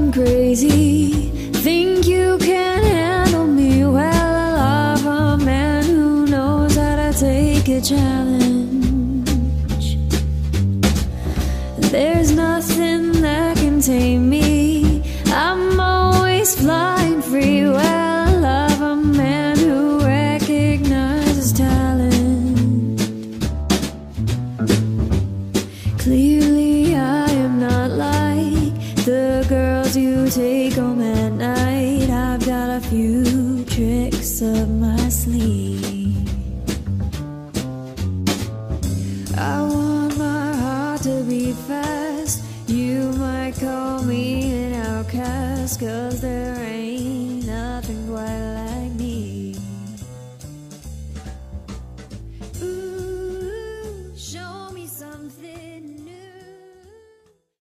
I'm crazy. Think you can handle me well. I love a man who knows how to take a challenge. There's nothing that can tame me. I'm always flying free. Well, I love a man who recognizes talent. Clearly I am not like the girls you take home at night. I've got a few tricks up my sleeve. I want my heart to beat fast. You might call me an outcast, 'cause there ain't nothing quite